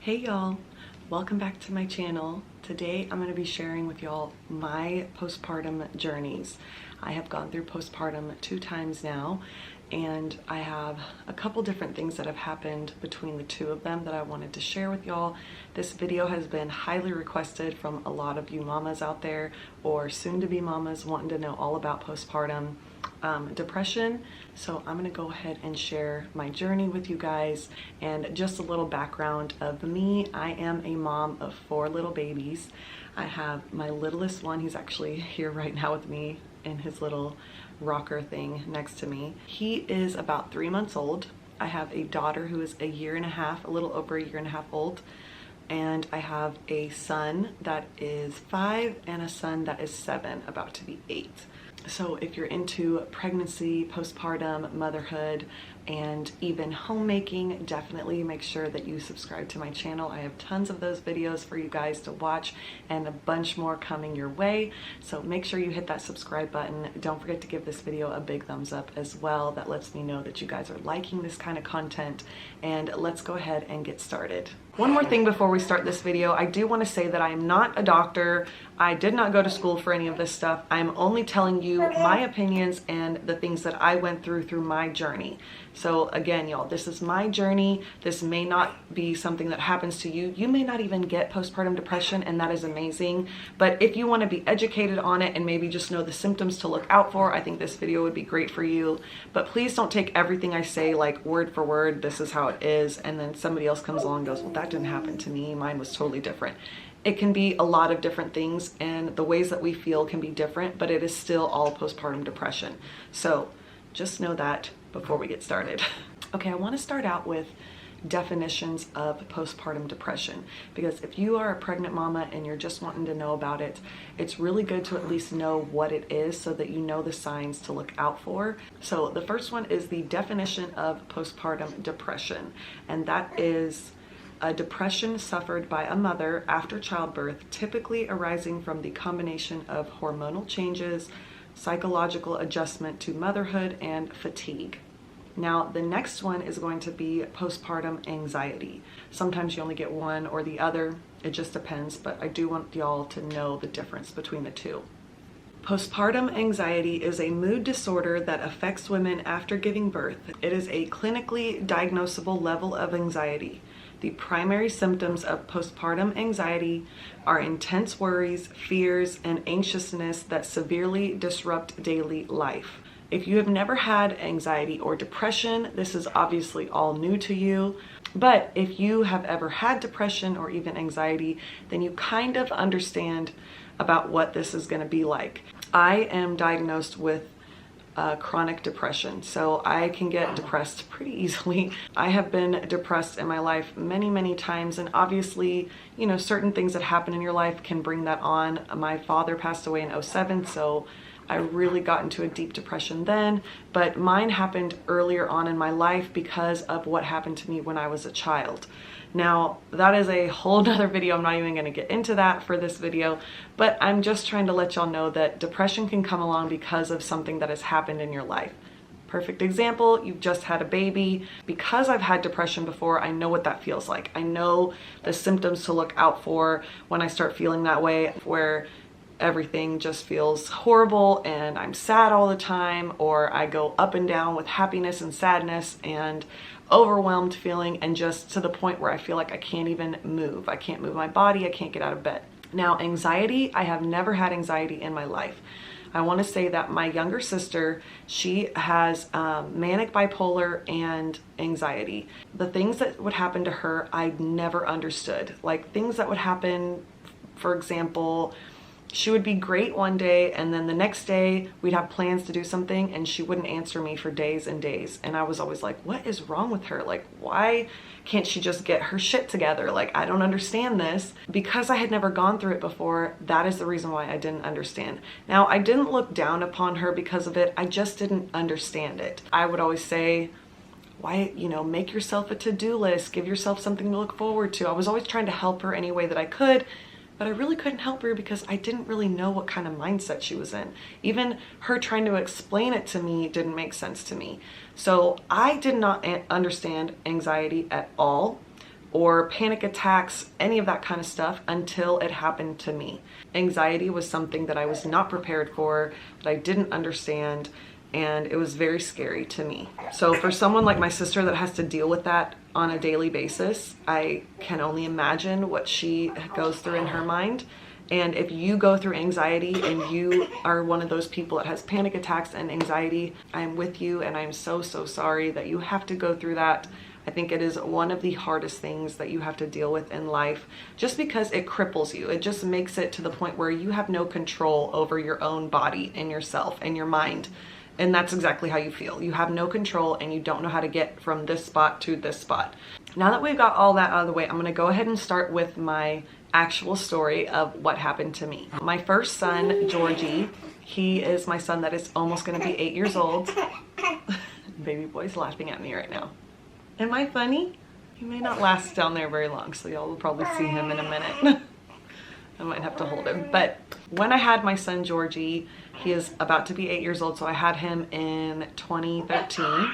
Hey y'all, welcome back to my channel. Today I'm going to be sharing with y'all my postpartum journeys. I have gone through postpartum 2 times now, and I have a couple different things that have happened between the 2 of them that I wanted to share with y'all. This video has been highly requested from a lot of you mamas out there, or soon-to-be mamas wanting to know all about postpartum depression. So I'm gonna go ahead and share my journey with you guys, and just a little background of me. I am a mom of 4 little babies. I have my littlest one, he's actually here right now with me in his little rocker thing next to me. He is about 3 months old. I have a daughter who is a year and a half, a little over a year and a half old. And I have a son that is 5 and a son that is 7, about to be 8. So if you're into pregnancy, postpartum, motherhood, and even homemaking, definitely make sure that you subscribe to my channel. I have tons of those videos for you guys to watch and a bunch more coming your way. So make sure you hit that subscribe button. Don't forget to give this video a big thumbs up as well. That lets me know that you guys are liking this kind of content. And let's go ahead and get started. One more thing before we start this video, I do want to say that I am not a doctor. I did not go to school for any of this stuff. I'm only telling you my opinions and the things that I went through my journey. So again, y'all, this is my journey. This may not be something that happens to you. You may not even get postpartum depression, and that is amazing. But if you want to be educated on it and maybe just know the symptoms to look out for, I think this video would be great for you. But please don't take everything I say like word for word, this is how it is, and then somebody else comes along and goes, well, that didn't happen to me. Mine was totally different. It can be a lot of different things, and the ways that we feel can be different, but it is still all postpartum depression. So just know that before we get started. Okay, I want to start out with definitions of postpartum depression, because if you are a pregnant mama and you're just wanting to know about it, it's really good to at least know what it is so that you know the signs to look out for. So the first one is the definition of postpartum depression, and that is a depression suffered by a mother after childbirth, typically arising from the combination of hormonal changes, psychological adjustment to motherhood, and fatigue. Now, the next one is going to be postpartum anxiety. Sometimes you only get one or the other. It just depends, but I do want y'all to know the difference between the 2. Postpartum anxiety is a mood disorder that affects women after giving birth. It is a clinically diagnosable level of anxiety. The primary symptoms of postpartum anxiety are intense worries, fears, and anxiousness that severely disrupt daily life. If you have never had anxiety or depression, this is obviously all new to you. But if you have ever had depression or even anxiety, then you kind of understand about what this is going to be like. I am diagnosed with chronic depression, so I can get depressed pretty easily. I have been depressed in my life many times, and obviously, you know, certain things that happen in your life can bring that on. My father passed away in 2007, so I really got into a deep depression then, but mine happened earlier on in my life because of what happened to me when I was a child. Now, that is a whole nother video. I'm not even going to get into that for this video, but I'm just trying to let y'all know that depression can come along because of something that has happened in your life. Perfect example, you've just had a baby. Because I've had depression before, I know what that feels like. I know the symptoms to look out for when I start feeling that way, where everything just feels horrible and I'm sad all the time, or I go up and down with happiness and sadness and overwhelmed feeling, and just to the point where I feel like I can't even move. I can't move my body, I can't get out of bed. Now, anxiety, I have never had anxiety in my life. I want to say that my younger sister, she has manic bipolar and anxiety. The things that would happen to her, I never understood. Like things that would happen, for example, she would be great one day, and then the next day we'd have plans to do something and she wouldn't answer me for days and days. And I was always like, what is wrong with her? Like, why can't she just get her shit together? Like, I don't understand this. Because I had never gone through it before, that is the reason why I didn't understand. Now, I didn't look down upon her because of it. I just didn't understand it. I would always say, why, you know, make yourself a to-do list, give yourself something to look forward to. I was always trying to help her any way that I could, but I really couldn't help her because I didn't really know what kind of mindset she was in. Even her trying to explain it to me didn't make sense to me. So I did not understand anxiety at all. or panic attacks, any of that kind of stuff until it happened to me. Anxiety was something that I was not prepared for, that I didn't understand, and it was very scary to me. So for someone like my sister that has to deal with that on a daily basis, I can only imagine what she goes through in her mind. And if you go through anxiety and you are one of those people that has panic attacks and anxiety, I'm with you, and I'm so sorry that you have to go through that. I think it is one of the hardest things that you have to deal with in life, just because it cripples you. It just makes it to the point where you have no control over your own body and yourself and your mind. And that's exactly how you feel. You have no control and you don't know how to get from this spot to this spot. Now that we've got all that out of the way, I'm gonna go ahead and start with my actual story of what happened to me. My first son, Georgie, he is my son that is almost gonna be 8 years old. Baby boy's laughing at me right now. Am I funny? He may not last down there very long, so y'all will probably see him in a minute. I might have to hold him. But when I had my son Georgie, he is about to be 8 years old, so I had him in 2013.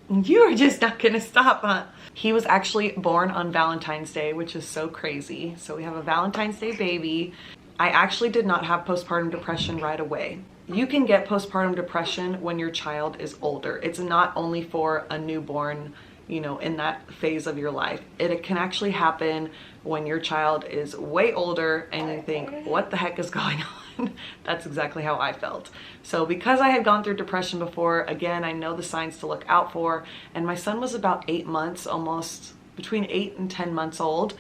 You are just not gonna stop, huh? He was actually born on Valentine's Day, which is so crazy. So we have a Valentine's Day baby. I actually did not have postpartum depression right away. You can get postpartum depression when your child is older. It's not only for a newborn, you know, in that phase of your life. It can actually happen when your child is way older and you think, what the heck is going on? That's exactly how I felt. So because I had gone through depression before, again, I know the signs to look out for. And my son was about 8 months, almost between 8 and 10 months old.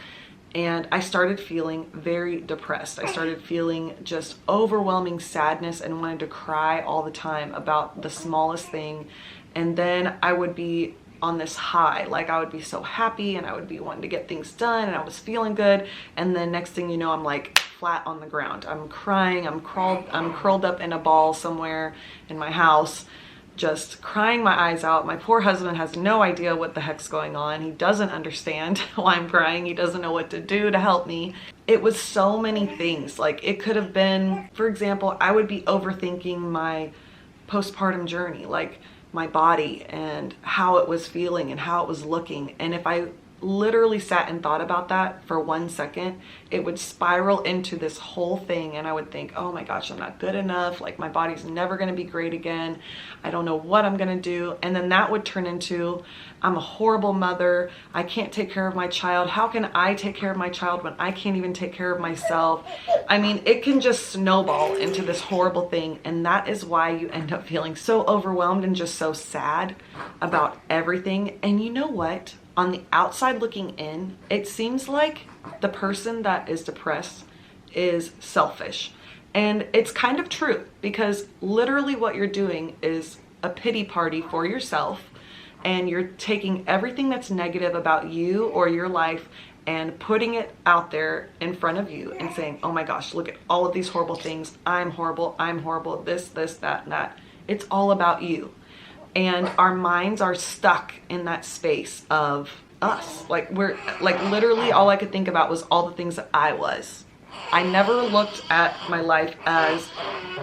And I started feeling very depressed. I started feeling just overwhelming sadness and wanted to cry all the time about the smallest thing. And then I would be on this high, like I would be so happy and I would be wanting to get things done and I was feeling good. And then next thing you know, I'm like flat on the ground. I'm crying, I'm curled up in a ball somewhere in my house, just crying my eyes out. My poor husband has no idea what the heck's going on. He doesn't understand why I'm crying. He doesn't know what to do to help me. It was so many things. Like it could have been, for example, I would be overthinking my postpartum journey, like my body and how it was feeling and how it was looking. And if I literally sat and thought about that for 1 second, it would spiral into this whole thing and I would think, oh my gosh, I'm not good enough, like my body's never going to be great again, I don't know what I'm going to do. And then that would turn into, I'm a horrible mother, I can't take care of my child, how can I take care of my child when I can't even take care of myself? I mean, it can just snowball into this horrible thing, and that is why you end up feeling so overwhelmed and just so sad about everything. And you know what? On the outside looking in, it seems like the person that is depressed is selfish. And it's kind of true, because literally what you're doing is a pity party for yourself, and you're taking everything that's negative about you or your life and putting it out there in front of you and saying, oh my gosh, look at all of these horrible things. I'm horrible, this, that, and that. It's all about you. And our minds are stuck in that space of us. Like literally all I could think about was all the things that I was. I never looked at my life as,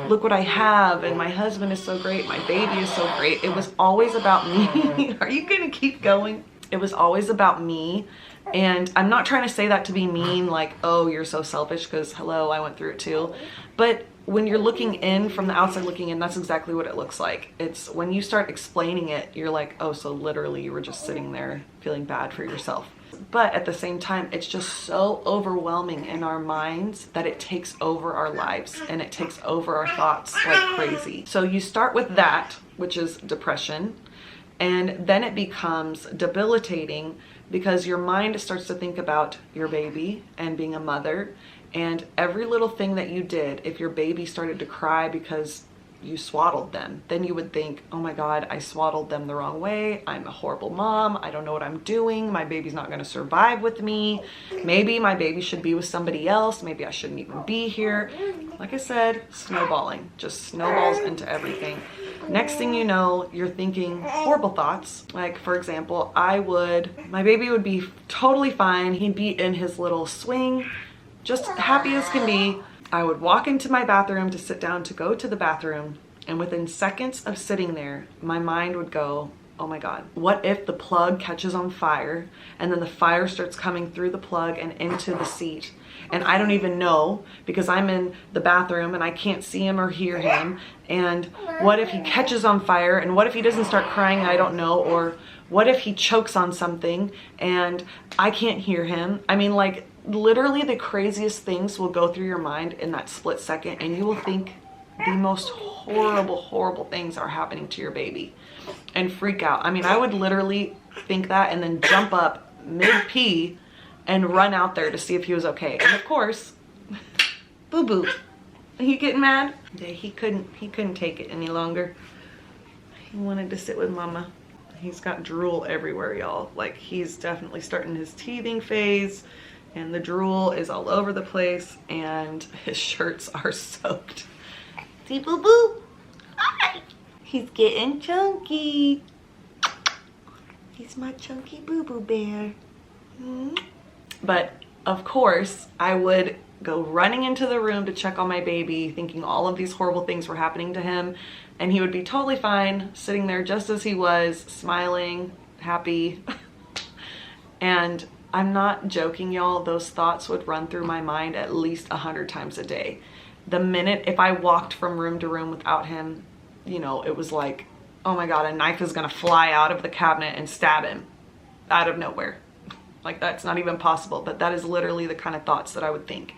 look what I have, and my husband is so great, my baby is so great. It was always about me. Are you gonna keep going? It was always about me. And I'm not trying to say that to be mean, like, oh, you're so selfish, because hello, I went through it too. But when you're looking in, from the outside looking in, that's exactly what it looks like. It's when you start explaining it, you're like, oh, so literally you were just sitting there feeling bad for yourself. But at the same time, it's just so overwhelming in our minds that it takes over our lives and it takes over our thoughts like crazy. So you start with that, which is depression, and then it becomes debilitating because your mind starts to think about your baby and being a mother. And every little thing that you did, if your baby started to cry because you swaddled them, then you would think, oh my God, I swaddled them the wrong way. I'm a horrible mom. I don't know what I'm doing. My baby's not going to survive with me. Maybe my baby should be with somebody else. Maybe I shouldn't even be here. Like I said, snowballing, just snowballs into everything. Next thing you know, you're thinking horrible thoughts. Like, for example, my baby would be totally fine. He'd be in his little swing, just happy as can be. I would walk into my bathroom to sit down to go to the bathroom, and within seconds of sitting there, my mind would go, oh my God, what if the plug catches on fire and then the fire starts coming through the plug and into the seat? And I don't even know because I'm in the bathroom and I can't see him or hear him. And what if he catches on fire? And what if he doesn't start crying? I don't know. Or what if he chokes on something and I can't hear him? I mean, like, literally the craziest things will go through your mind in that split second, and you will think the most horrible things are happening to your baby and freak out. I mean, I would literally think that and then jump up mid-pee and run out there to see if he was okay. And of course, boo-boo. Are you getting mad? Yeah, he couldn't take it any longer. He wanted to sit with mama. He's got drool everywhere, y'all. Like, he's definitely starting his teething phase, and the drool is all over the place, and his shirts are soaked. See, boo-boo? Hi! He's getting chunky. He's my chunky boo-boo bear. But of course, I would go running into the room to check on my baby, thinking all of these horrible things were happening to him, and he would be totally fine, sitting there just as he was, smiling, happy. And I'm not joking, y'all, those thoughts would run through my mind at least 100 times a day. The minute, if I walked from room to room without him, you know, it was like, oh my God, a knife is gonna fly out of the cabinet and stab him out of nowhere. Like, that's not even possible, but that is literally the kind of thoughts that I would think.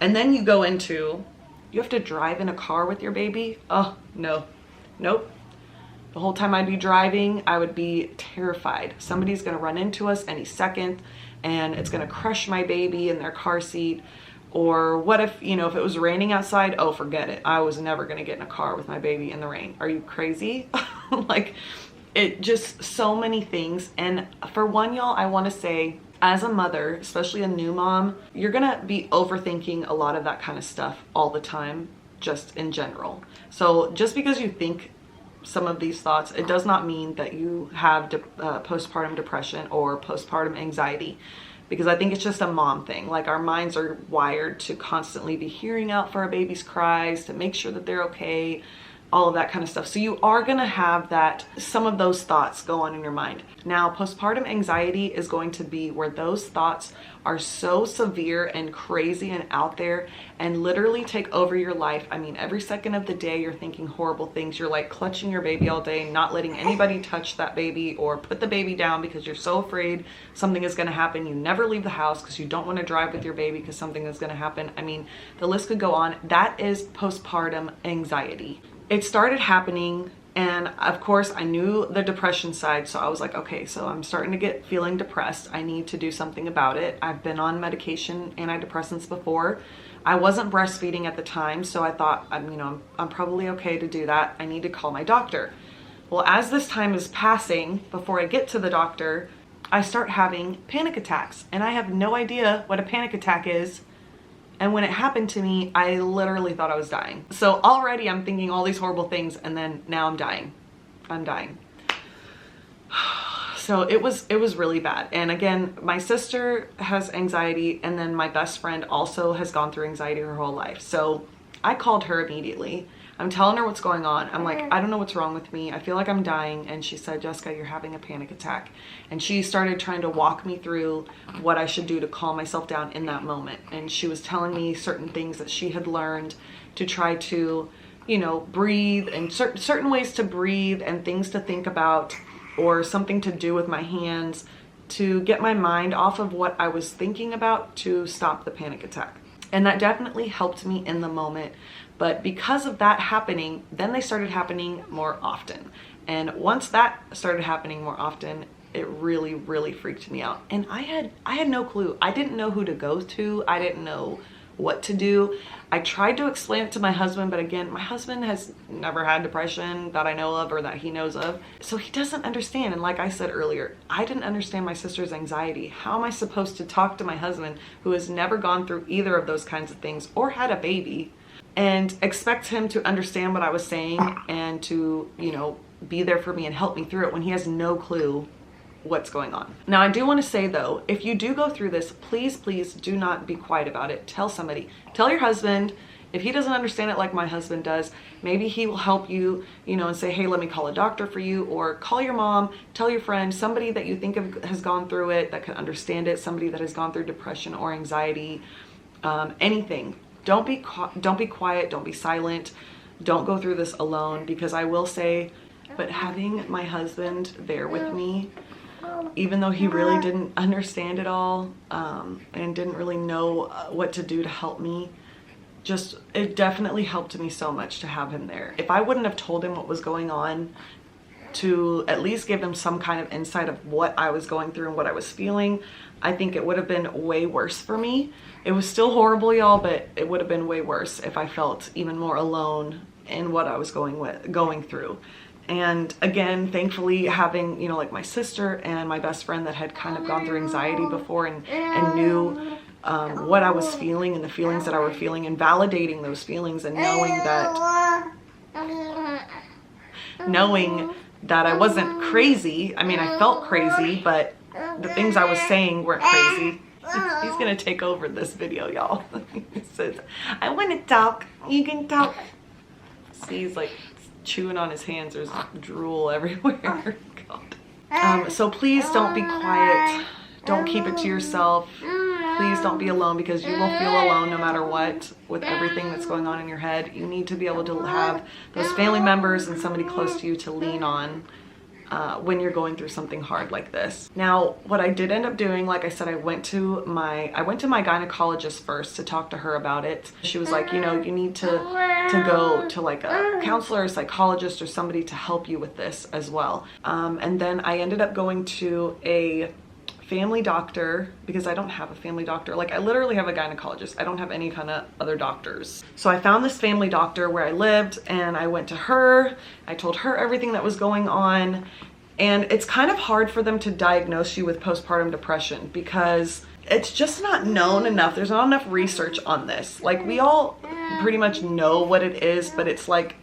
And then you go into, you have to drive in a car with your baby. Oh, no, nope. The whole time I'd be driving, I would be terrified. Somebody's gonna run into us any second and it's gonna crush my baby in their car seat. Or what if, you know, if it was raining outside, oh, forget it. I was never gonna get in a car with my baby in the rain. Are you crazy? Like, it just, so many things. And for one, y'all, I wanna say, as a mother, especially a new mom, you're gonna be overthinking a lot of that kind of stuff all the time, just in general. So just because you think some of these thoughts, it does not mean that you have postpartum depression or postpartum anxiety, because I think it's just a mom thing. Like, our minds are wired to constantly be hearing out for our baby's cries, to make sure that they're okay, all of that kind of stuff. So you are gonna have that, some of those thoughts go on in your mind. Now, postpartum anxiety is going to be where those thoughts are so severe and crazy and out there and literally take over your life. I mean, every second of the day you're thinking horrible things. You're like clutching your baby all day, not letting anybody touch that baby or put the baby down because you're so afraid something is gonna happen. You never leave the house because you don't wanna drive with your baby because something is gonna happen. I mean, the list could go on. That is postpartum anxiety. It started happening, and of course I knew the depression side, so I was like, okay, so I'm starting to get feeling depressed. I need to do something about it. I've been on medication, antidepressants before. I wasn't breastfeeding at the time, so I thought, I'm probably okay to do that. I need to call my doctor. Well, as this time is passing, before I get to the doctor, I start having panic attacks, and I have no idea what a panic attack is. And when it happened to me, I literally thought I was dying. So already I'm thinking all these horrible things, and then now I'm dying. I'm dying. So it was really bad. And again, my sister has anxiety, and then my best friend also has gone through anxiety her whole life. So I called her immediately. I'm telling her what's going on. I'm like, I don't know what's wrong with me. I feel like I'm dying. And she said, Jessica, you're having a panic attack. And she started trying to walk me through what I should do to calm myself down in that moment. And she was telling me certain things that she had learned to try to, breathe, and certain ways to breathe and things to think about, or something to do with my hands to get my mind off of what I was thinking about to stop the panic attack. And that definitely helped me in the moment. But because of that happening, then they started happening more often. And once that started happening more often, it really, really freaked me out. And I had no clue. I didn't know who to go to. I didn't know what to do. I tried to explain it to my husband, but again, my husband has never had depression that I know of or that he knows of. So he doesn't understand. And like I said earlier, I didn't understand my sister's anxiety. How am I supposed to talk to my husband, who has never gone through either of those kinds of things or had a baby, and expect him to understand what I was saying and to, be there for me and help me through it when he has no clue what's going on? Now, I do want to say though, if you do go through this, please do not be quiet about it. Tell somebody. Tell your husband, If he doesn't understand it like my husband does, maybe he will help you, you know, and say, hey, let me call a doctor for you, or call your mom, tell your friend, somebody that you think has gone through it, that can understand it, somebody that has gone through depression or anxiety, anything. Don't be quiet, don't be silent, don't go through this alone, because I will say, but having my husband there with me, even though he really didn't understand it all, and didn't really know what to do to help me, it definitely helped me so much to have him there. If I wouldn't have told him what was going on, to at least give him some kind of insight of what I was going through and what I was feeling, I think it would have been way worse for me. It was still horrible, y'all, but it would have been way worse if I felt even more alone in what I was going through. And again, thankfully, having, you know, like my sister and my best friend that had kind of gone through anxiety before and knew what I was feeling and the feelings that I were feeling, and validating those feelings, and knowing that I wasn't crazy. I mean, I felt crazy, but the things I was saying weren't crazy. He's gonna take over this video, y'all. He says, I want to talk. You can talk. See, he's like chewing on his hands. There's drool everywhere. God. So please don't be quiet. Don't keep it to yourself. Please don't be alone, because you will feel alone no matter what, with everything that's going on in your head. You need to be able to have those family members and somebody close to you to lean on when you're going through something hard like this. Now, what I did end up doing, like I said, I went to my gynecologist first to talk to her about it. She was like, you know, you need to go to like a counselor, a psychologist, or somebody to help you with this as well. And then I ended up going to a family doctor, because I don't have a family doctor. Like, I literally have a gynecologist. I don't have any kind of other doctors. So I found this family doctor where I lived, and I went to her. I told her everything that was going on. And it's kind of hard for them to diagnose you with postpartum depression, because it's just not known enough. There's not enough research on this. Like, we all pretty much know what it is, but it's like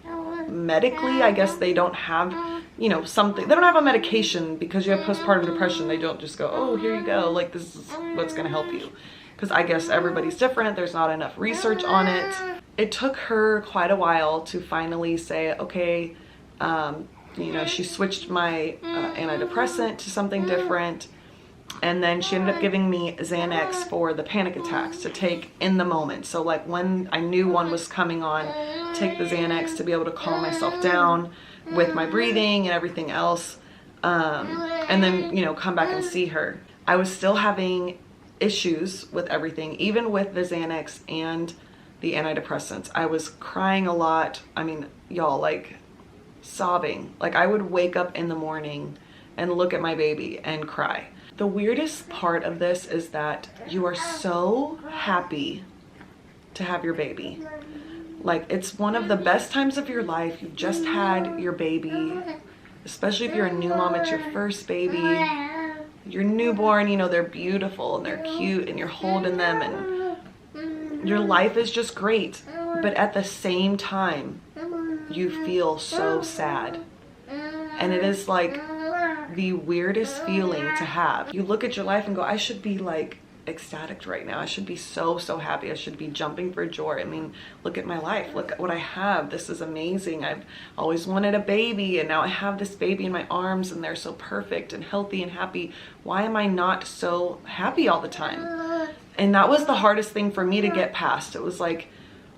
medically, I guess they don't have, you know, something. They don't have a medication because you have postpartum depression. They don't just go, oh, here you go, like, this is what's gonna help you. Because I guess everybody's different. There's not enough research on it. It took her quite a while to finally say, okay, you know, she switched my antidepressant to something different. And then she ended up giving me Xanax for the panic attacks to take in the moment. So like when I knew one was coming on, take the Xanax to be able to calm myself down with my breathing and everything else. And then, you know, come back and see her. I was still having issues with everything, even with the Xanax and the antidepressants. I was crying a lot. I mean, y'all, like sobbing. Like, I would wake up in the morning and look at my baby and cry. The weirdest part of this is that you are so happy to have your baby. Like, it's one of the best times of your life. You've just had your baby, especially if you're a new mom. It's your first baby. Your newborn, you know, they're beautiful and they're cute and you're holding them and your life is just great. But at the same time, you feel so sad. And it is like the weirdest feeling to have. You look at your life and go, I should be like ecstatic right now. I should be so happy. I should be jumping for joy. I mean, look at my life. Look at what I have. This is amazing. I've always wanted a baby, and now I have this baby in my arms and they're so perfect and healthy and happy. Why am I not so happy all the time? And that was the hardest thing for me to get past. It was like,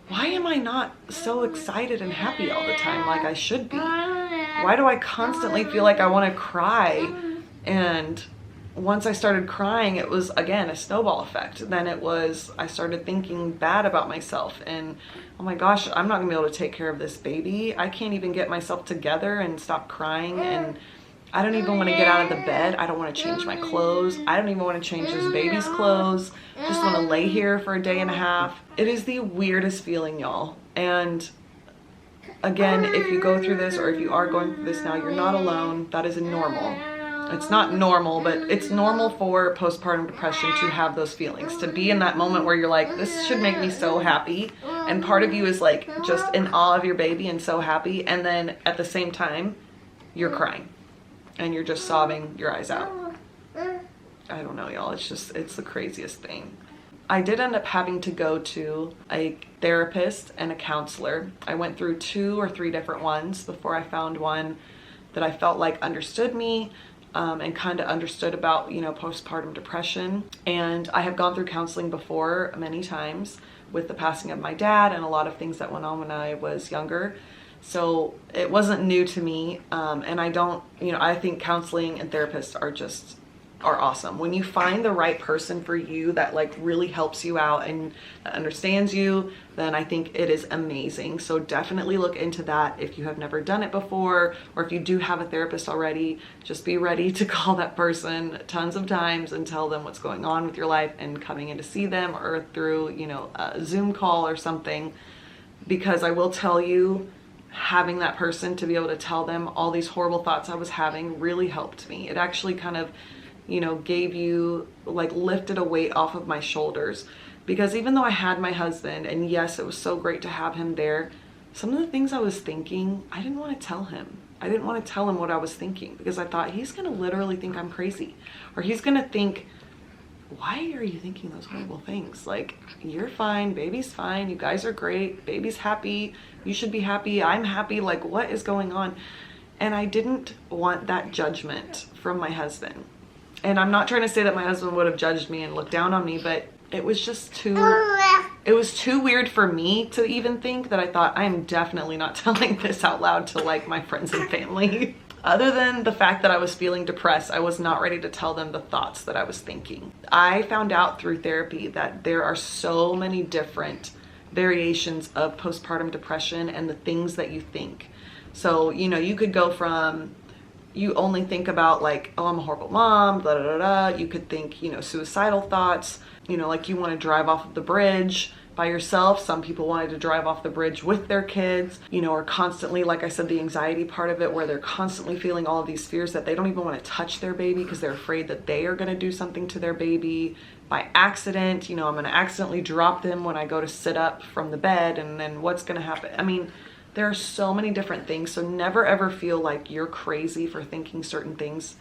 why am I not so excited and happy all the time like I should be? Why do I constantly feel like I want to cry? And once I started crying, it was, again, a snowball effect. Then it was, I started thinking bad about myself and, oh my gosh, I'm not gonna be able to take care of this baby. I can't even get myself together and stop crying, and I don't even want to get out of the bed. I don't want to change my clothes. I don't even want to change this baby's clothes. Just want to lay here for a day and a half. It is the weirdest feeling, y'all. And again, if you go through this, or if you are going through this now, you're not alone. That is normal. It's not normal, but it's normal for postpartum depression to have those feelings, to be in that moment where you're like, this should make me so happy. And part of you is like just in awe of your baby and so happy. And then at the same time, you're crying and you're just sobbing your eyes out. I don't know, y'all. It's the craziest thing. I did end up having to go to a therapist and a counselor. I went through 2 or 3 different ones before I found one that I felt like understood me, and kind of understood about, you know, postpartum depression. And I have gone through counseling before many times with the passing of my dad and a lot of things that went on when I was younger. So it wasn't new to me. And I don't, you know, I think counseling and therapists are awesome. When you find the right person for you that like really helps you out and understands you, then I think it is amazing. So definitely look into that if you have never done it before, or if you do have a therapist already, just be ready to call that person tons of times and tell them what's going on with your life and coming in to see them, or through, you know, a Zoom call or something. Because I will tell you, having that person to be able to tell them all these horrible thoughts I was having really helped me. It actually kind of, you know, lifted a weight off of my shoulders. Because even though I had my husband, and yes, it was so great to have him there, some of the things I was thinking, I didn't want to tell him. I didn't want to tell him what I was thinking, because I thought he's going to literally think I'm crazy. Or he's going to think, why are you thinking those horrible things? Like, you're fine, baby's fine, you guys are great, baby's happy, you should be happy, I'm happy, like what is going on? And I didn't want that judgment from my husband. And I'm not trying to say that my husband would have judged me and looked down on me, but it was just it was too weird for me to even think, that I thought, I am definitely not telling this out loud to like my friends and family. Other than the fact that I was feeling depressed, I was not ready to tell them the thoughts that I was thinking. I found out through therapy that there are so many different variations of postpartum depression and the things that you think. So, you know, you could go from, you only think about like, oh, I'm a horrible mom, blah, blah, blah. You could think, you know, suicidal thoughts, you know, like you want to drive off of the bridge by yourself. Some people wanted to drive off the bridge with their kids, you know, or constantly, like I said, the anxiety part of it, where they're constantly feeling all of these fears that they don't even want to touch their baby because they're afraid that they are going to do something to their baby by accident. You know, I'm going to accidentally drop them when I go to sit up from the bed, and then what's going to happen? I mean, there are so many different things. So never ever feel like you're crazy for thinking certain things,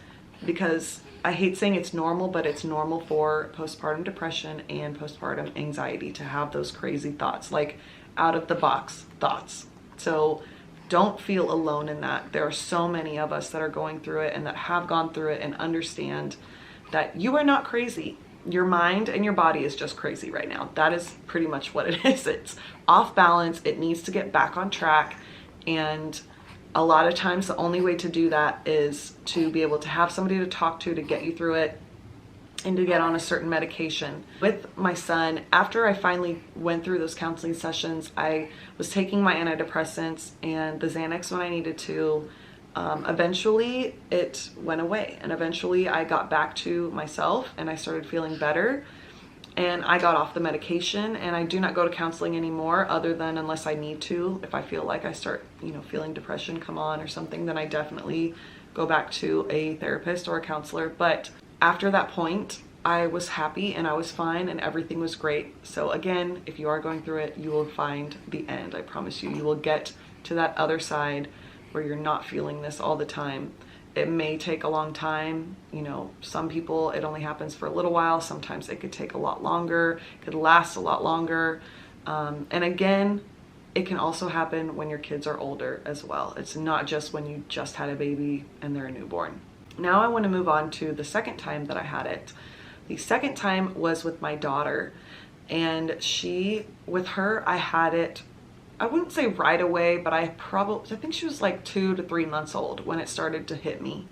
because I hate saying it's normal, but it's normal for postpartum depression and postpartum anxiety to have those crazy thoughts, like out of the box thoughts. So don't feel alone in that. There are so many of us that are going through it and that have gone through it, and understand that you are not crazy. Your mind and your body is just crazy right now. That is pretty much what it is. It's off balance. It needs to get back on track. And a lot of times the only way to do that is to be able to have somebody to talk to get you through it, and to get on a certain medication. With my son, after I finally went through those counseling sessions, I was taking my antidepressants and the Xanax when I needed to. Eventually it went away, and eventually I got back to myself and I started feeling better, and I got off the medication, and I do not go to counseling anymore, other than unless I need to. If I feel like I start, you know, feeling depression come on or something, then I definitely go back to a therapist or a counselor. But after that point, I was happy and I was fine and everything was great. So again, if you are going through it, you will find the end. I promise you, you will get to that other side where you're not feeling this all the time. It may take a long time. You know, some people, it only happens for a little while. Sometimes it could take a lot longer, it could last a lot longer. And again, it can also happen when your kids are older as well. It's not just when you just had a baby and they're a newborn. Now I want to move on to the second time that I had it. The second time was with my daughter, and with her, I had it, I wouldn't say right away, but I think she was like 2 to 3 months old when it started to hit me.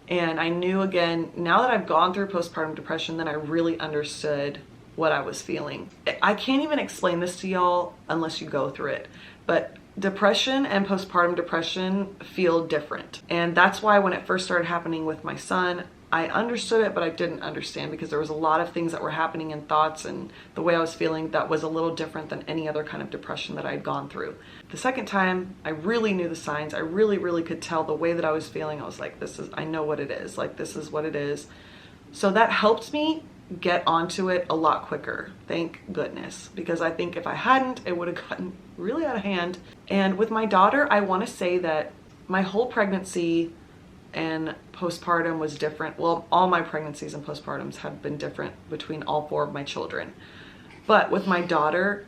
And I knew, again, now that I've gone through postpartum depression, then I really understood what I was feeling. I can't even explain this to y'all unless you go through it, but depression and postpartum depression feel different. And that's why when it first started happening with my son, I understood it, but I didn't understand, because there was a lot of things that were happening in thoughts and the way I was feeling that was a little different than any other kind of depression that I'd gone through. The second time, I really knew the signs. I really could tell the way that I was feeling. I was like, I know what it is. Like, this is what it is. So that helped me get onto it a lot quicker. Thank goodness. Because I think if I hadn't, it would have gotten really out of hand. And with my daughter, I want to say that my whole pregnancy and postpartum was different. Well, all my pregnancies and postpartums have been different between all 4 of my children. But with my daughter,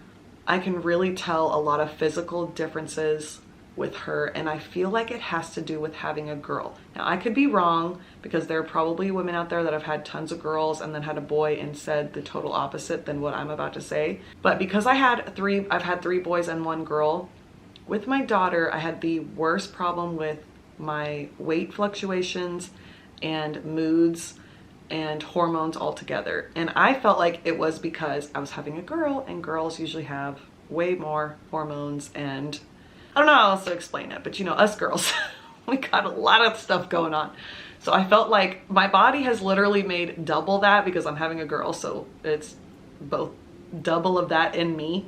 I can really tell a lot of physical differences with her, and I feel like it has to do with having a girl. Now, I could be wrong, because there are probably women out there that have had tons of girls and then had a boy and said the total opposite than what I'm about to say. But because I've had 3 boys and 1 girl, with my daughter, I had the worst problem with my weight fluctuations and moods and hormones altogether. And I felt like it was because I was having a girl, and girls usually have way more hormones, and I don't know how else to explain it, but you know, us girls, we got a lot of stuff going on. So I felt like my body has literally made double that because I'm having a girl, so it's both double of that in me.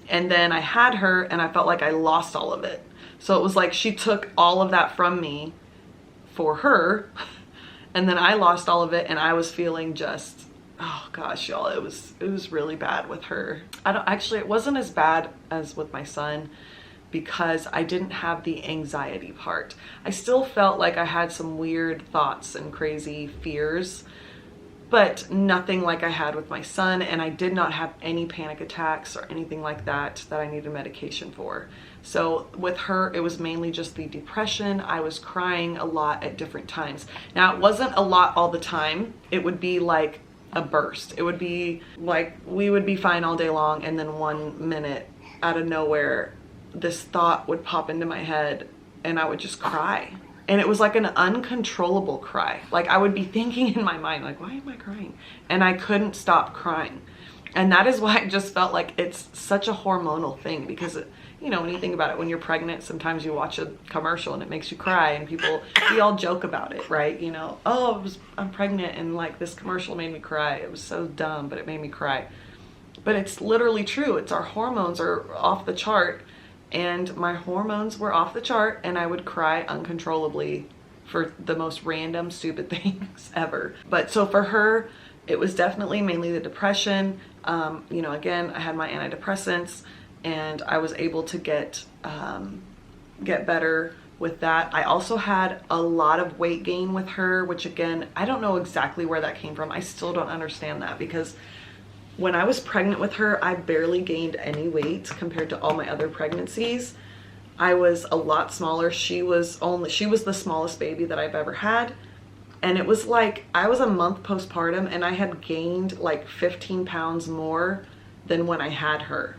And then I had her, and I felt like I lost all of it. So it was like she took all of that from me for her, and then I lost all of it, and I was feeling just, oh gosh, y'all, it was really bad with her. It wasn't as bad as with my son, because I didn't have the anxiety part. I still felt like I had some weird thoughts and crazy fears, but nothing like I had with my son, and I did not have any panic attacks or anything like that I needed medication for. So with her, it was mainly just the depression. I was crying a lot at different times. Now, it wasn't a lot all the time. It would be like a burst. It would be like we would be fine all day long, and then 1 minute out of nowhere, this thought would pop into my head, and I would just cry. And it was like an uncontrollable cry. Like I would be thinking in my mind, like, why am I crying? And I couldn't stop crying. And that is why I just felt like it's such a hormonal thing, because you know, when you think about it, when you're pregnant, sometimes you watch a commercial and it makes you cry, and we all joke about it, right? You know, oh, I'm pregnant, and like this commercial made me cry. It was so dumb, but it made me cry. But it's literally true. It's our hormones are off the chart, and my hormones were off the chart, and I would cry uncontrollably for the most random, stupid things ever. But so for her, it was definitely mainly the depression. You know, again, I had my antidepressants, and I was able to get better with that. I also had a lot of weight gain with her, which again, I don't know exactly where that came from. I still don't understand that, because when I was pregnant with her, I barely gained any weight compared to all my other pregnancies. I was a lot smaller. She was the smallest baby that I've ever had. And it was like, I was a month postpartum, and I had gained like 15 pounds more than when I had her.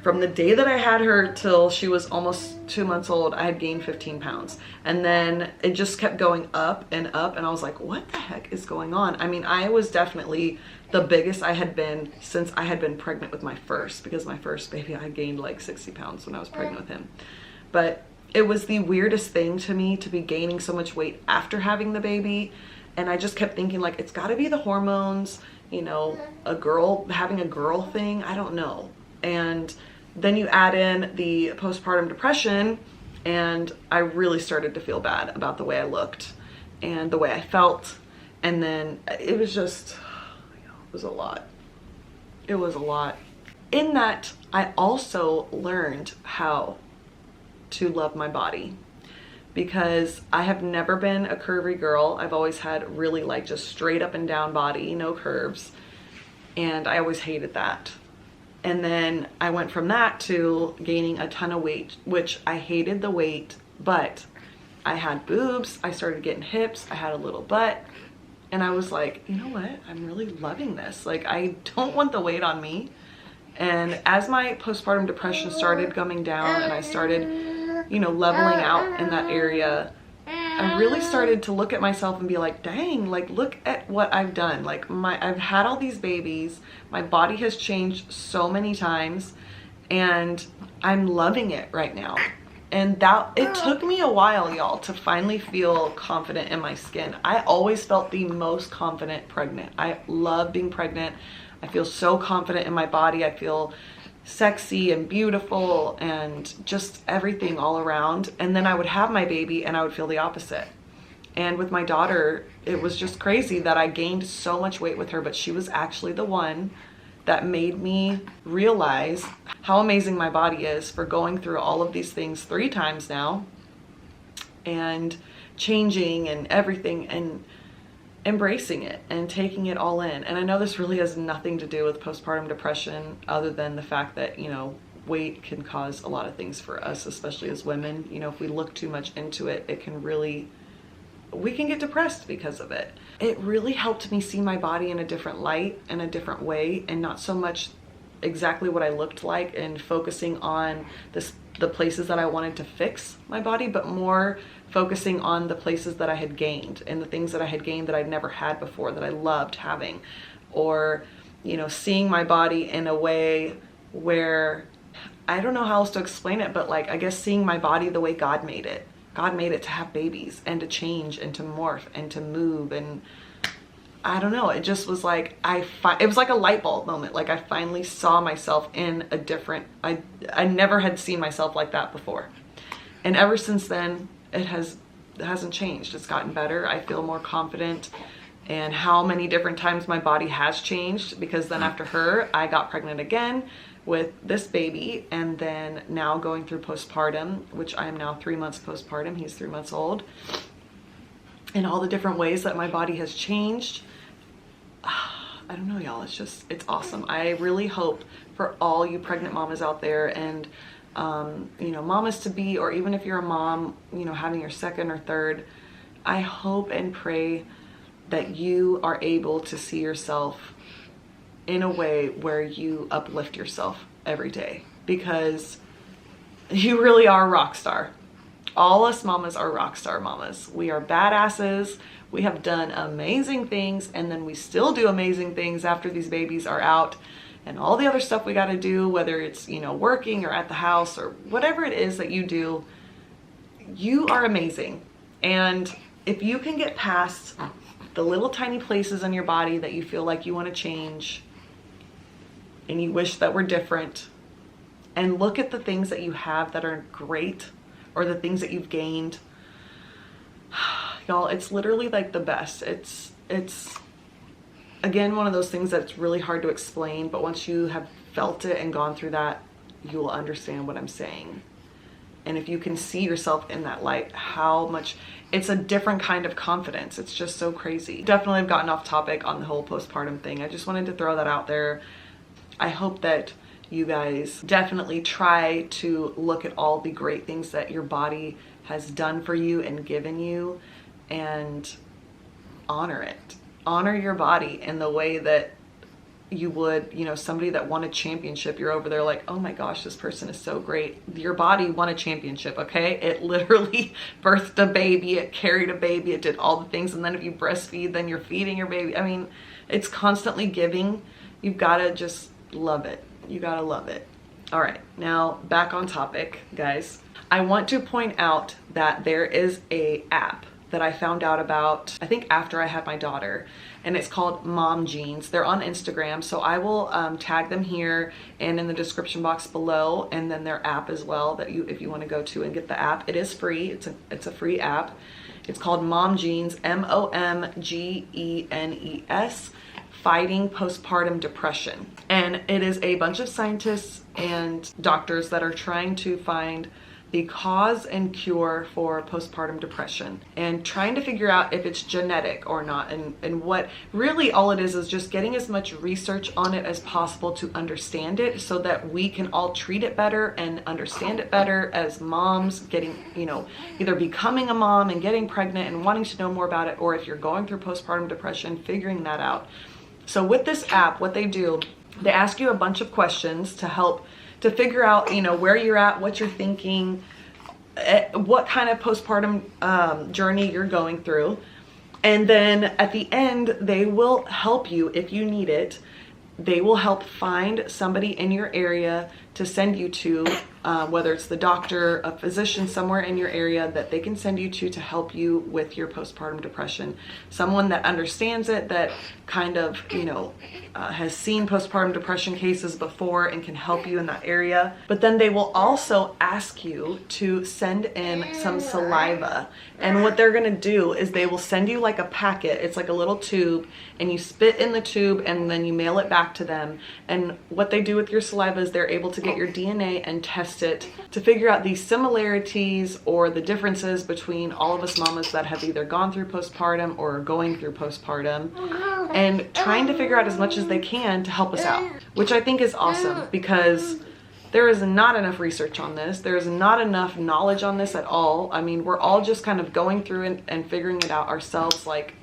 From the day that I had her till she was almost 2 months old, I had gained 15 pounds. And then it just kept going up and up, and I was like, what the heck is going on? I mean, I was definitely the biggest I had been since I had been pregnant with my first, because my first baby, I gained like 60 pounds when I was pregnant with him. But it was the weirdest thing to me to be gaining so much weight after having the baby. And I just kept thinking, like, it's gotta be the hormones, you know, having a girl thing, I don't know. And then you add in the postpartum depression, and I really started to feel bad about the way I looked and the way I felt. And then it was just, it was a lot. It was a lot. In that, I also learned how to love my body, because I have never been a curvy girl. I've always had really like just straight up and down body, no curves. And I always hated that. And then I went from that to gaining a ton of weight, which I hated the weight, but I had boobs, I started getting hips, I had a little butt, and I was like, you know what? I'm really loving this. Like, I don't want the weight on me. And as my postpartum depression started coming down, and I started, you know, leveling out in that area, I really started to look at myself and be like, dang, like, look at what I've done. Like, I've had all these babies, my body has changed so many times, and I'm loving it right now. And it took me a while, y'all, to finally feel confident in my skin. I always felt the most confident pregnant. I love being pregnant. I feel so confident in my body. I feel sexy and beautiful and just everything all around. And then I would have my baby and I would feel the opposite. And with my daughter, it was just crazy that I gained so much weight with her, but she was actually the one that made me realize how amazing my body is for going through all of these things 3 times now and changing and everything. And embracing it and taking it all in. And I know this really has nothing to do with postpartum depression other than the fact that, you know, weight can cause a lot of things for us, especially as women. You know, if we look too much into it, it can really, we can get depressed because of it. It really helped me see my body in a different light, in a different way, and not so much exactly what I looked like and focusing on the places that I wanted to fix my body, but more focusing on the places that I had gained and the things that I had gained that I'd never had before, that I loved having. Or, you know, seeing my body in a way where, I don't know how else to explain it, but like, I guess seeing my body the way God made it. God made it to have babies and to change and to morph and to move. And I don't know, it just was like, it was like a light bulb moment. Like I finally saw myself in a different, I never had seen myself like that before. And ever since then, it hasn't changed. It's gotten better. I feel more confident. And how many different times my body has changed, because then after her, I got pregnant again with this baby, and then now going through postpartum, which I am now 3 months postpartum. He's 3 months old. And all the different ways that my body has changed. I don't know, y'all. It's awesome. I really hope for all you pregnant mamas out there and you know, mamas to be, or even if you're a mom, you know, having your second or third, I hope and pray that you are able to see yourself in a way where you uplift yourself every day, because you really are a rock star. All us mamas are rock star mamas. We are badasses. We have done amazing things, and then we still do amazing things after these babies are out. And all the other stuff we got to do, whether it's, you know, working or at the house or whatever it is that you do, you are amazing. And if you can get past the little tiny places in your body that you feel like you want to change and you wish that were different, and look at the things that you have that are great, or the things that you've gained, y'all, it's literally like the best. It's again, one of those things that's really hard to explain, but once you have felt it and gone through that, you will understand what I'm saying. And if you can see yourself in that light, how much, it's a different kind of confidence. It's just so crazy. Definitely have gotten off topic on the whole postpartum thing. I just wanted to throw that out there. I hope that you guys definitely try to look at all the great things that your body has done for you and given you, and honor it. Honor your body in the way that you would, you know, somebody that won a championship. You're over there like, oh my gosh, this person is so great. Your body won a championship, okay? It literally birthed a baby, it carried a baby, it did all the things. And then if you breastfeed, then you're feeding your baby. I mean, it's constantly giving. You've got to just love it. You got to love it. All right, now back on topic, guys. I want to point out that there is a app that I found out about, I think after I had my daughter, and it's called Mom Jeans. They're on Instagram, so I will tag them here and in the description box below, and then their app as well, that you, if you want to go to and get the app. It is free. It's a free app. It's called Mom Jeans, MOMGENES, Fighting Postpartum Depression. And it is a bunch of scientists and doctors that are trying to find the cause and cure for postpartum depression, and trying to figure out if it's genetic or not, and what really all it is just getting as much research on it as possible to understand it, so that we can all treat it better and understand it better as moms, getting, you know, either becoming a mom and getting pregnant and wanting to know more about it, or if you're going through postpartum depression, figuring that out. So with this app, what they do, they ask you a bunch of questions to help to figure out, you know, where you're at, what you're thinking, what kind of postpartum journey you're going through. And then at the end, they will help you if you need it. They will help find somebody in your area to send you to, whether it's the doctor, a physician somewhere in your area that they can send you to help you with your postpartum depression. Someone that understands it, that kind of, you know, has seen postpartum depression cases before and can help you in that area. But then they will also ask you to send in some saliva. And what they're gonna do is they will send you like a packet. It's like a little tube, and you spit in the tube and then you mail it back to them. And what they do with your saliva is they're able to get your DNA and test test it to figure out the similarities or the differences between all of us mamas that have either gone through postpartum or are going through postpartum, and trying to figure out as much as they can to help us out, which I think is awesome because there is not enough research on this. There is not enough knowledge on this at all. I mean, we're all just kind of going through and figuring it out ourselves, like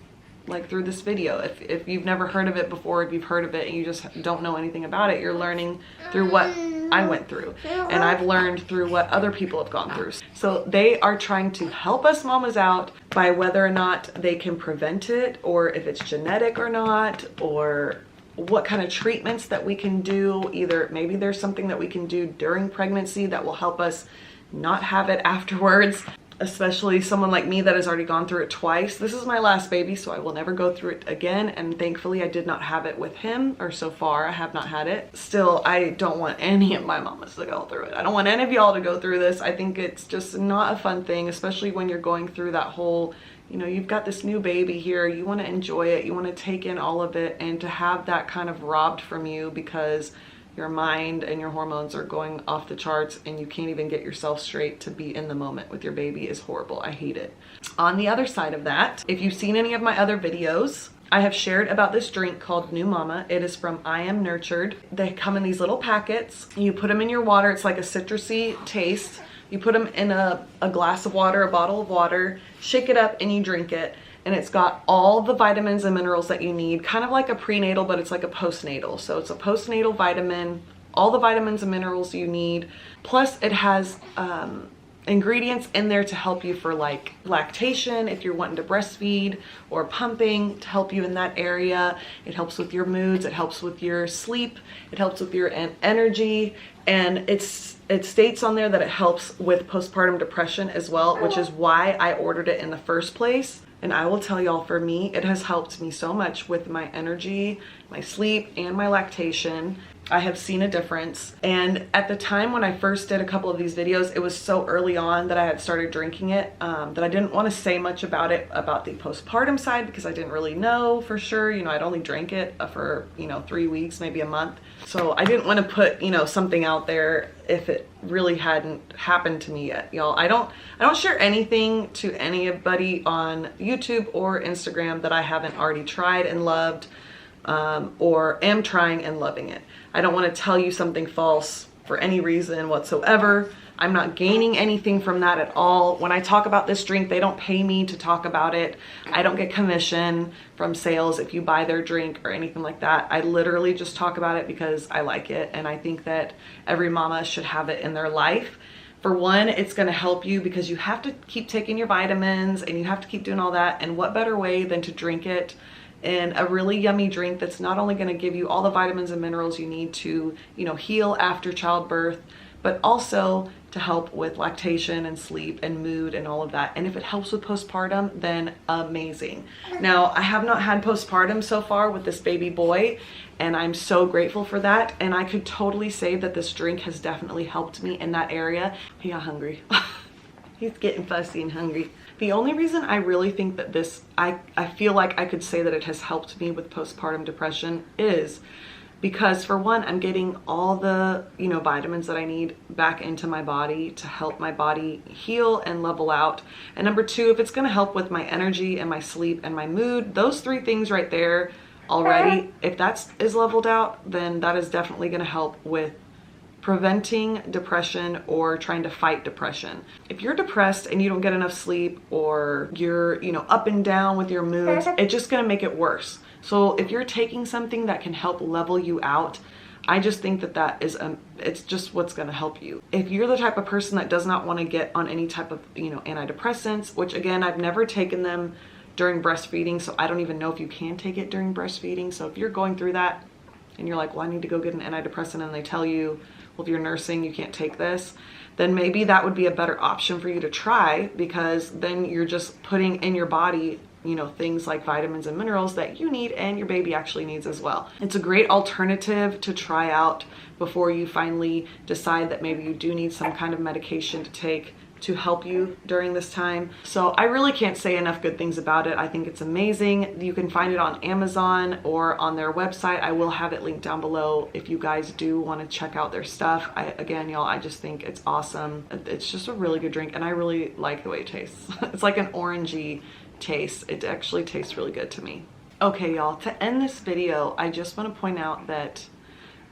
through this video. If you've never heard of it before, if you've heard of it and you just don't know anything about it, you're learning through what I went through, and I've learned through what other people have gone through. So they are trying to help us mamas out by whether or not they can prevent it, or if it's genetic or not, or what kind of treatments that we can do. Either maybe there's something that we can do during pregnancy that will help us not have it afterwards, especially someone like me that has already gone through it twice. This is my last baby, so I will never go through it again, and thankfully I did not have it with him, or so far I have not had it. Still, I don't want any of my mamas to go through it. I don't want any of y'all to go through this. I think it's just not a fun thing, especially when you're going through that whole, you know, you've got this new baby here, you want to enjoy it, you want to take in all of it, and to have that kind of robbed from you because your mind and your hormones are going off the charts and you can't even get yourself straight to be in the moment with your baby is horrible. I hate it. On the other side of that, if you've seen any of my other videos, I have shared about this drink called New Mama. It is from I Am Nurtured. They come in these little packets. You put them in your water. It's like a citrusy taste. You put them in a glass of water, a bottle of water, shake it up, and you drink it. And it's got all the vitamins and minerals that you need, kind of like a prenatal, but it's like a postnatal. So it's a postnatal vitamin, all the vitamins and minerals you need. Plus it has ingredients in there to help you for like lactation, if you're wanting to breastfeed, or pumping, to help you in that area. It helps with your moods, it helps with your sleep, it helps with your energy, and it states on there that it helps with postpartum depression as well, which is why I ordered it in the first place. And I will tell y'all, for me, it has helped me so much with my energy, my sleep, and my lactation. I have seen a difference. And at the time when I first did a couple of these videos, it was so early on that I had started drinking it that I didn't want to say much about it, about the postpartum side, because I didn't really know for sure. You know, I'd only drank it for, 3 weeks, maybe a month. So I didn't want to put, something out there if it really hadn't happened to me yet, y'all. I don't share anything to anybody on YouTube or Instagram that I haven't already tried and loved, or am trying and loving it. I don't want to tell you something false for any reason whatsoever. I'm not gaining anything from that at all. When I talk about this drink, they don't pay me to talk about it. I don't get commission from sales if you buy their drink or anything like that. I literally just talk about it because I like it, and I think that every mama should have it in their life. For one, it's going to help you because you have to keep taking your vitamins and you have to keep doing all that, and what better way than to drink it in a really yummy drink that's not only going to give you all the vitamins and minerals you need to, heal after childbirth, but also to help with lactation and sleep and mood and all of that. And if it helps with postpartum, then amazing. Now, I have not had postpartum so far with this baby boy, and I'm so grateful for that. And I could totally say that this drink has definitely helped me in that area. He got hungry. He's getting fussy and hungry. The only reason I really think that this, I feel like I could say that it has helped me with postpartum depression is because, for one, I'm getting all the, vitamins that I need back into my body to help my body heal and level out. And number two, if it's going to help with my energy and my sleep and my mood, those three things right there already, if that is leveled out, then that is definitely going to help with preventing depression or trying to fight depression. If you're depressed and you don't get enough sleep, or you're, up and down with your moods, it's just going to make it worse. So if you're taking something that can help level you out, I just think that is it's just what's going to help you. If you're the type of person that does not want to get on any type of, antidepressants, which again, I've never taken them during breastfeeding, so I don't even know if you can take it during breastfeeding. So if you're going through that and you're like, well, I need to go get an antidepressant, and they tell you, well, if you're nursing, you can't take this, then maybe that would be a better option for you to try, because then you're just putting in your body, things like vitamins and minerals that you need and your baby actually needs as well. It's a great alternative to try out before you finally decide that maybe you do need some kind of medication to take to help you during this time. So I really can't say enough good things about it. I think it's amazing. You can find it on Amazon or on their website. I will have it linked down below if you guys do want to check out their stuff. Again, y'all, I just think it's awesome. It's just a really good drink, and I really like the way it tastes. It's like an orangey taste. It actually tastes really good to me. Okay, y'all, to end this video, I just want to point out that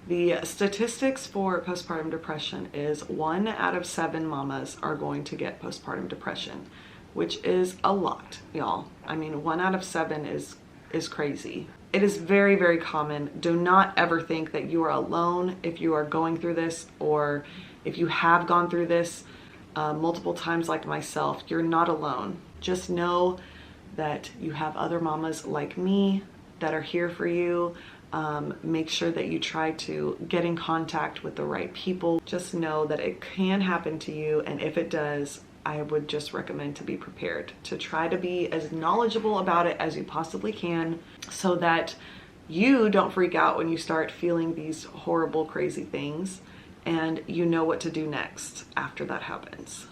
the statistics for postpartum depression is 1 out of 7 mamas are going to get postpartum depression, which is a lot, y'all. I mean, 1 out of 7 is crazy. It is very, very common. Do not ever think that you are alone if you are going through this, or if you have gone through this multiple times like myself. You're not alone. Just know that you have other mamas like me that are here for you. Make sure that you try to get in contact with the right people. Just know that it can happen to you, and if it does, I would just recommend to be prepared, to try to be as knowledgeable about it as you possibly can, so that you don't freak out when you start feeling these horrible, crazy things, and you know what to do next after that happens.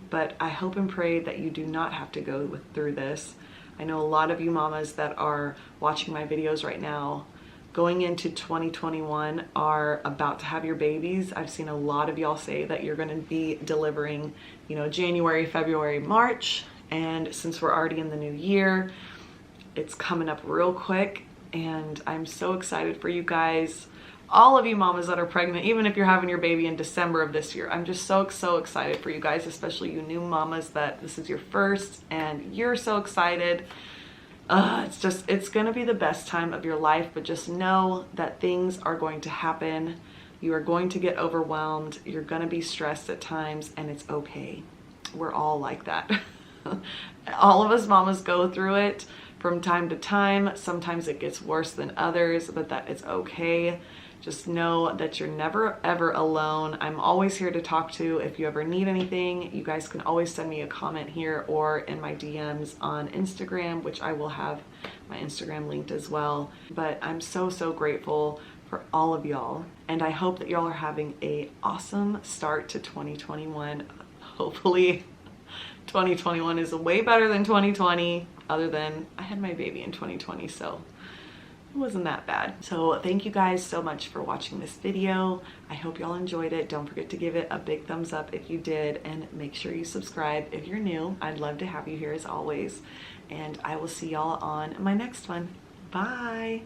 But I hope and pray that you do not have to go through this. I know a lot of you mamas that are watching my videos right now, going into 2021, are about to have your babies. I've seen a lot of y'all say that you're going to be delivering, you know, January, February, March. And since we're already in the new year, it's coming up real quick. And I'm so excited for you guys. All of you mamas that are pregnant, even if you're having your baby in December of this year, I'm just so excited for you guys, especially you new mamas that this is your first and you're so excited. It's gonna be the best time of your life, but just know that things are going to happen. You are going to get overwhelmed. You're gonna be stressed at times, and it's okay. We're all like that. All of us mamas go through it from time to time. Sometimes it gets worse than others, but that it's okay. Just know that you're never ever alone. I'm always here to talk to. If you ever need anything, you guys can always send me a comment here or in my DMs on Instagram, which I will have my Instagram linked as well. But I'm so grateful for all of y'all, and I hope that y'all are having a awesome start to 2021. Hopefully 2021 is way better than 2020, other than I had my baby in 2020, so it wasn't that bad. So thank you guys so much for watching this video. I hope y'all enjoyed it. Don't forget to give it a big thumbs up if you did, and make sure you subscribe if you're new. I'd love to have you here as always, and I will see y'all on my next one. Bye.